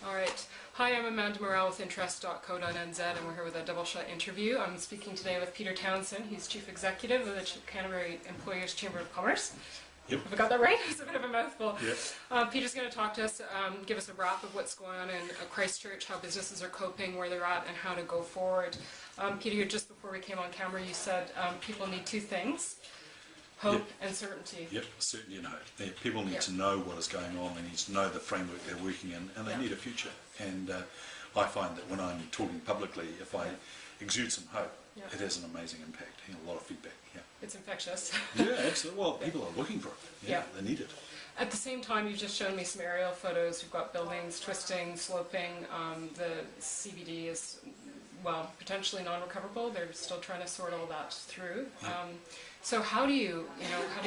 All right. Hi, I'm Amanda Morrell with interest.co.nz, and we're here with a double shot interview. I'm speaking today with Peter Townsend. He's Chief Executive of the Canterbury Employers Chamber of Commerce. Yep. Have I got that right? It's a bit of a mouthful. Yep. Peter's going to talk to us, give us a wrap of what's going on in Christchurch, how businesses are coping, where they're at, and how to go forward. Peter, just before we came on camera, you said people need two things: hope and certainty. Yep, certainty and hope. People need to know what is going on, they need to know the framework they're working in, and they need a future. And I find that when I'm talking publicly, if I exude some hope, it has an amazing impact, a lot of feedback. It's infectious. Yeah, absolutely. Well, people are looking for it. They need it. At the same time, you've just shown me some aerial photos. We've got buildings twisting, sloping. The CBD is, well, potentially non-recoverable. They're still trying to sort all that through. So how do you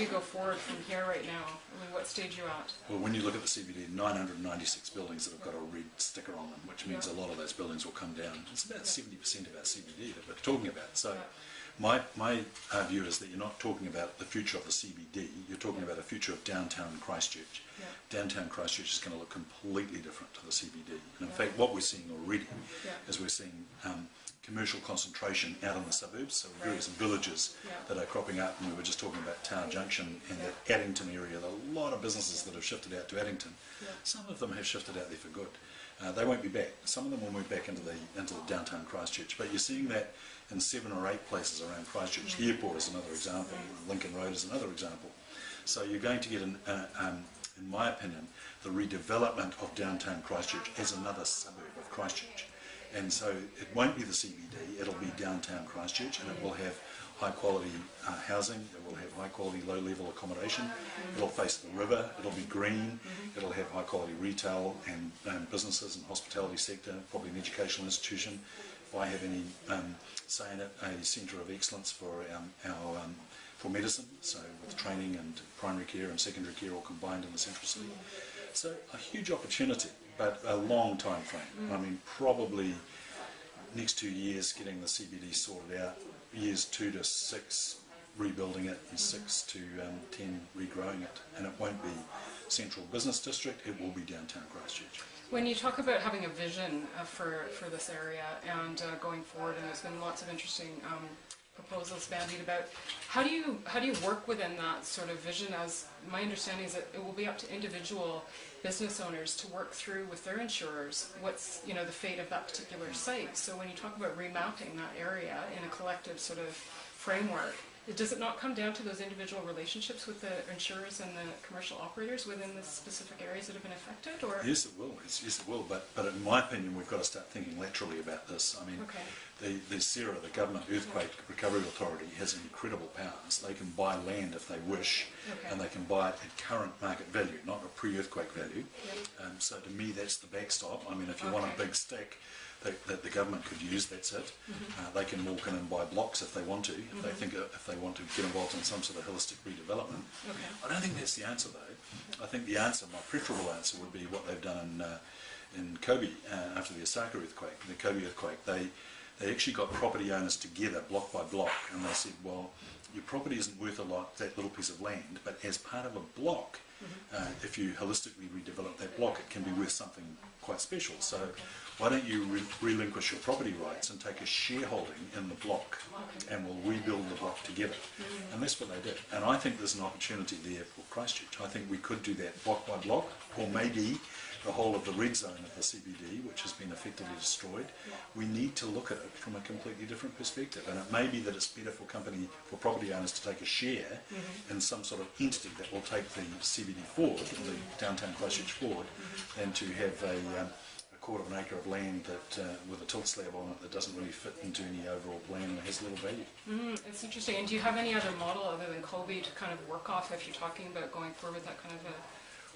go forward from here right now? I mean, what stage are you at? Well, when you look at the CBD, 996 buildings that have got a red sticker on them, which means a lot of those buildings will come down. It's about 70% of our CBD that we're talking about. So my view is that you're not talking about the future of the CBD, you're talking about a future of downtown Christchurch. Downtown Christchurch is going to look completely different to the CBD. And in fact, what we're seeing already is we're seeing commercial concentration out in the suburbs, so various villages that are cropping up, and we were just talking about Tower Junction and that Addington area. There are a lot of businesses that have shifted out to Addington. Some of them have shifted out there for good. They won't be back. Some of them will move back into the downtown Christchurch, but you're seeing that in 7 or 8 places around Christchurch. The airport is another example, Lincoln Road is another example. So you're going to get, in my opinion, the redevelopment of downtown Christchurch as another suburb of Christchurch. And so it won't be the CBD, it'll be downtown Christchurch, and it will have high quality housing, it will have high quality low level accommodation, it'll face the river, it'll be green, it'll have high quality retail and businesses and hospitality sector, probably an educational institution. If I have any say in it, a centre of excellence for for medicine, so with training and primary care and secondary care all combined in the central city. So a huge opportunity, but a long time frame. I mean, probably next 2 years getting the CBD sorted out, years 2 to 6 rebuilding it, and 6 to 10 regrowing it, and it won't be central business district, it will be downtown Christchurch. When you talk about having a vision for this area and going forward, and there's been lots of interesting proposals bandied about, how do you work within that sort of vision? As my understanding is that it will be up to individual business owners to work through with their insurers what's the fate of that particular site. So when you talk about remapping that area in a collective sort of framework, does it not come down to those individual relationships with the insurers and the commercial operators within the specific areas that have been affected? Or yes, it will. Yes, it will. But in my opinion, we've got to start thinking laterally about this. I mean, the CERA, the Government Earthquake Recovery Authority, has incredible powers. They can buy land if they wish, and they can buy it at current market value, not a pre-earthquake value. So to me, that's the backstop. I mean, if you want a big stick that the government could use, that's it. They can walk in and buy blocks if they want to, if they want to get involved in some sort of holistic redevelopment. I don't think that's the answer though. I think the answer, my preferable answer, would be what they've done in Kobe after the Osaka earthquake, the Kobe earthquake. They actually got property owners together block by block, and they said, well, your property isn't worth a lot, that little piece of land, but as part of a block, if you holistically redevelop that block, it can be worth something quite special. So why don't you relinquish your property rights and take a shareholding in the block, and we'll rebuild the block together. And that's what they did. And I think there's an opportunity there for Christchurch. I think we could do that block by block, or maybe the whole of the red zone of the CBD, which has been effectively destroyed. We need to look at it from a completely different perspective, and it may be that it's better for property owners to take a share in some sort of entity that will take the CBD forward, or the downtown Christchurch forward, than to have a quarter of an acre of land that with a tilt slab on it that doesn't really fit into any overall plan and has little value. It's interesting. And do you have any other model other than Kobe to kind of work off if you're talking about going forward with that kind of a...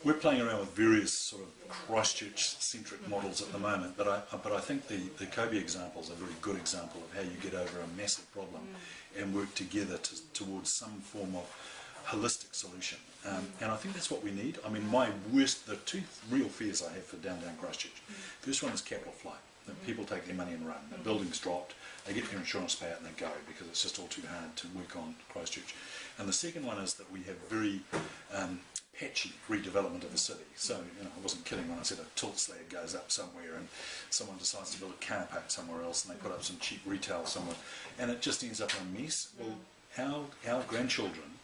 We're playing around with various sort of Christchurch-centric models at the moment, but I think the Kobe example is a very good example of how you get over a massive problem and work together towards some form of holistic solution. And I think that's what we need. I mean, the two real fears I have for downtown Christchurch. First one is capital flight. That people take their money and run. The building's dropped, they get their insurance payout and they go because it's just all too hard to work on Christchurch. And the second one is that we have very patchy redevelopment of the city. So, I wasn't kidding when I said a tilt slag goes up somewhere and someone decides to build a car park somewhere else and they put up some cheap retail somewhere and it just ends up in a mess. Well, our grandchildren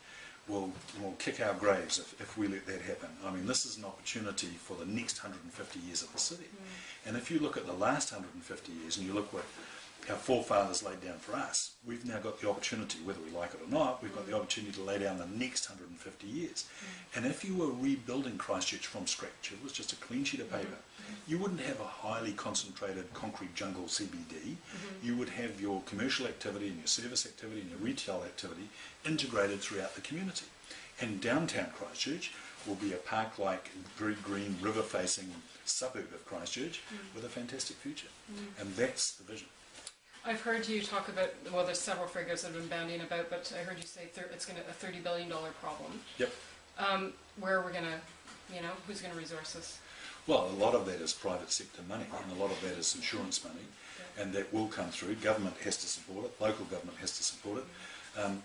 will kick our graves if we let that happen. I mean, this is an opportunity for the next 150 years of the city. And if you look at the last 150 years and you look what our forefathers laid down for us, we've now got the opportunity, whether we like it or not, we've got the opportunity to lay down the next 150 years. And if you were rebuilding Christchurch from scratch, it was just a clean sheet of paper, you wouldn't have a highly concentrated concrete jungle CBD. You would have your commercial activity and your service activity and your retail activity integrated throughout the community. And downtown Christchurch will be a park-like, very green, river-facing suburb of Christchurch with a fantastic future. And that's the vision. I've heard you talk about, well, there's several figures that have been bandying about, but I heard you say it's going to a $30 billion problem. Yep. Where are we going to, who's going to resource this? Well, a lot of that is private sector money, and a lot of that is insurance money, and that will come through. Government has to support it, local government has to support it.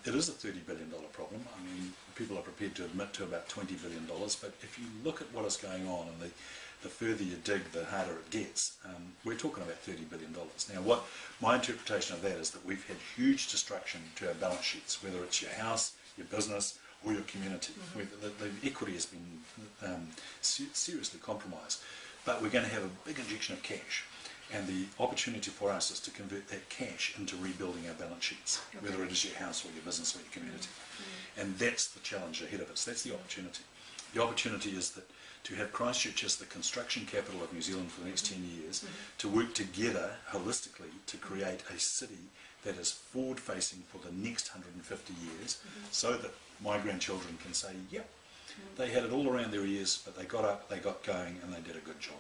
It is a $30 billion problem. I mean, people are prepared to admit to about $20 billion, but if you look at what is going on, and the further you dig, the harder it gets, we're talking about $30 billion. Now, what my interpretation of that is that we've had huge destruction to our balance sheets, whether it's your house, your business, or your community. The equity has been seriously compromised. But we're going to have a big injection of cash. And the opportunity for us is to convert that cash into rebuilding our balance sheets, whether it is your house or your business or your community. And that's the challenge ahead of us. That's the opportunity. The opportunity is that to have Christchurch as the construction capital of New Zealand for the next 10 years, to work together holistically to create a city that is forward-facing for the next 150 years, so that my grandchildren can say, yep, they had it all around their ears, but they got up, they got going, and they did a good job.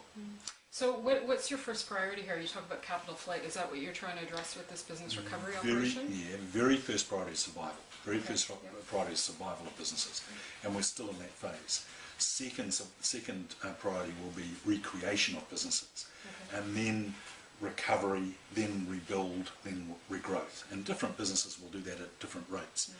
So what's your first priority here? You talk about capital flight. Is that what you're trying to address with this business recovery operation? Very first priority is survival. Very first priority is survival of businesses. And we're still in that phase. Second priority will be recreation of businesses. And then recovery, then rebuild, then regrowth. And different businesses will do that at different rates.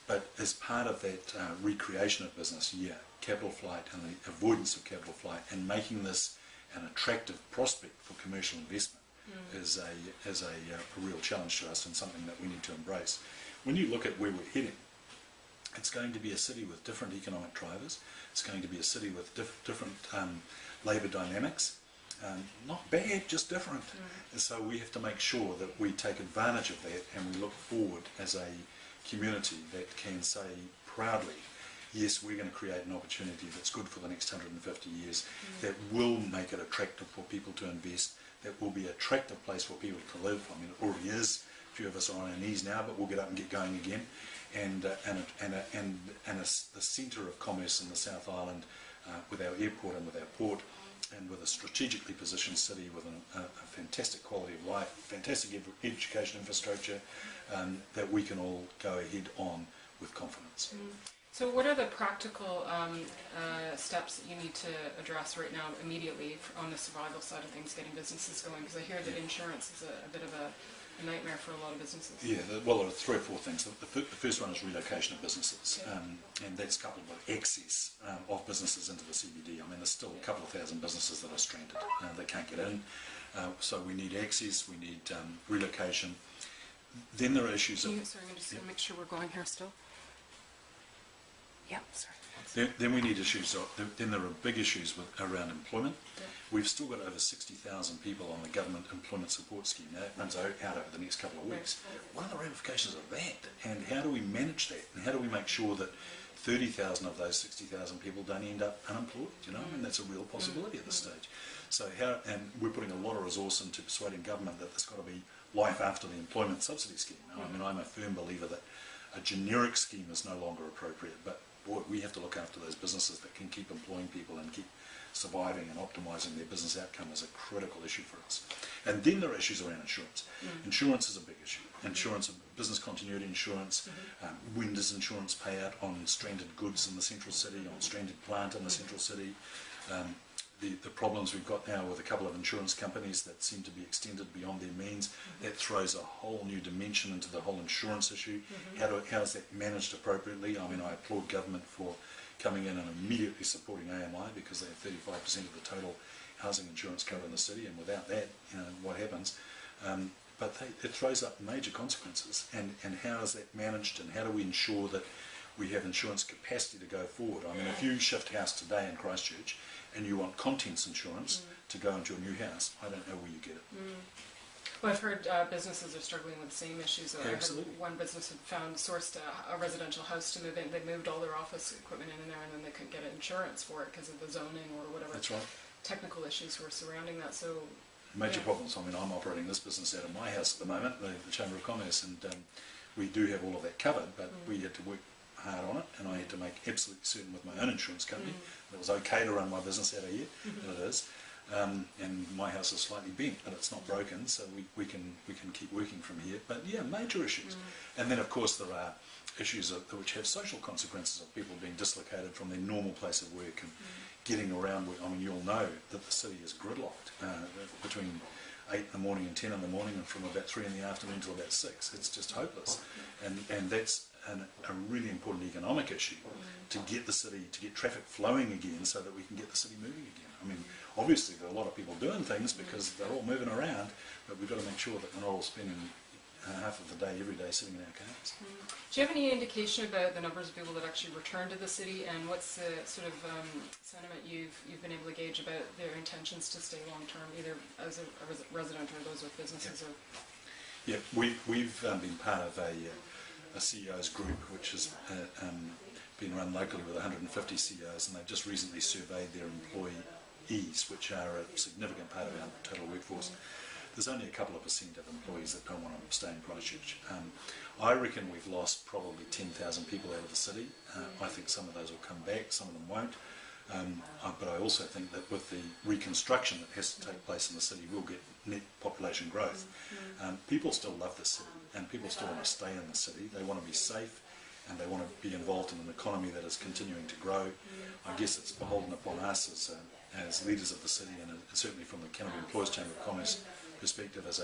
But as part of that recreation of business, capital flight and the avoidance of capital flight and making this an attractive prospect for commercial investment is a real challenge to us and something that we need to embrace. When you look at where we're heading, it's going to be a city with different economic drivers. It's going to be a city with different labour dynamics. Not bad, just different. And so we have to make sure that we take advantage of that and we look forward as a community that can say proudly, yes, we're going to create an opportunity that's good for the next 150 years, that will make it attractive for people to invest, that will be an attractive place for people to live. I mean, it already is. A few of us are on our knees now, but we'll get up and get going again. And the centre of commerce in the South Island, with our airport and with our port, and with a strategically positioned city with a fantastic quality of life, fantastic education infrastructure, that we can all go ahead on with confidence. So what are the practical steps that you need to address right now immediately on the survival side of things, getting businesses going? Because I hear that insurance is a bit of a nightmare for a lot of businesses. Well, there are 3 or 4 things. The first one is relocation of businesses, and that's coupled with access of businesses into the CBD. I mean, there's still a couple of thousand businesses that are stranded. They can't get in. So we need access, we need relocation. Then there are issues of... Sorry, I'm just going to make sure we're going here still. Yeah, sorry. Then we need issues. Then there are big issues around employment. We've still got over 60,000 people on the government employment support scheme. Now, it runs out over the next couple of weeks. What are the ramifications of that? And how do we manage that? And how do we make sure that 30,000 of those 60,000 people don't end up unemployed? I mean, that's a real possibility at this stage. So and we're putting a lot of resource into persuading government that there's got to be life after the employment subsidy scheme. I mean, I'm a firm believer that a generic scheme is no longer appropriate, but boy, we have to look after those businesses that can keep employing people and keep surviving and optimising their business outcome is a critical issue for us. And then there are issues around insurance. Insurance is a big issue. Insurance, business continuity insurance, when does insurance pay out on stranded goods in the central city, on stranded plant in the central city. The problems we've got now with a couple of insurance companies that seem to be extended beyond their means, that throws a whole new dimension into the whole insurance issue. How is that managed appropriately? I mean, I applaud government for coming in and immediately supporting AMI because they have 35% of the total housing insurance cover in the city, and without that, what happens? But it throws up major consequences, and how is that managed, and how do we ensure that we have insurance capacity to go forward? I mean, if you shift house today in Christchurch and you want contents insurance to go into a new house, I don't know where you get it. Well, I've heard businesses are struggling with the same issues. Absolutely. One business had sourced a residential house to move in. They moved all their office equipment in there, and then they couldn't get insurance for it because of the zoning or whatever. That's right. Technical issues were surrounding that. So major problems. I mean, I'm operating this business out of my house at the moment, the Chamber of Commerce, and we do have all of that covered, but we had to work hard on it, and I had to make absolutely certain with my own insurance company that it was okay to run my business out of here, and it is. And my house is slightly bent, but it's not broken, so we can keep working from here. But yeah, major issues. And then of course there are issues which have social consequences of people being dislocated from their normal place of work and getting around. I mean, you'll know that the city is gridlocked between 8 in the morning and 10 in the morning, and from about 3 in the afternoon till about 6. It's just hopeless, and that's a really important economic issue to get the city, to get traffic flowing again, so that we can get the city moving again. I mean, obviously there are a lot of people doing things because they're all moving around, but we've got to make sure that we're not all spending half of the day, every day, sitting in our cars. Do you have any indication about the numbers of people that actually return to the city, and what's the sort of sentiment you've been able to gauge about their intentions to stay long term, either as a resident or those with businesses? Yeah, we've been part of a CEOs group which has been run locally with 150 CEOs, and they've just recently surveyed their employees, which are a significant part of our total workforce. There's only a couple of % of employees that don't want to stay in Christchurch. I reckon we've lost probably 10,000 people out of the city. I think some of those will come back, some of them won't. But I also think that with the reconstruction that has to take place in the city, we'll get net population growth. People still love the city, and people still want to stay in the city. They want to be safe, and they want to be involved in an economy that is continuing to grow. I guess it's beholden upon us as leaders of the city, and certainly from the Canterbury Employers Chamber of Commerce perspective as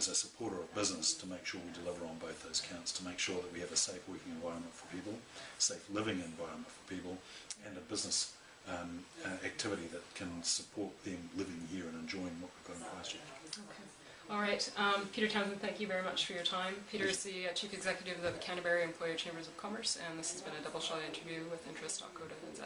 a supporter of business, to make sure we deliver on both those counts, to make sure that we have a safe working environment for people, safe living environment for people, and a business activity that can support them living here and enjoying what we've got in Christchurch. Okay. All right. Peter Townsend, thank you very much for your time. Peter is the Chief Executive of the Canterbury Employer Chambers of Commerce, and this has been a double shot interview with Interest.co.nz.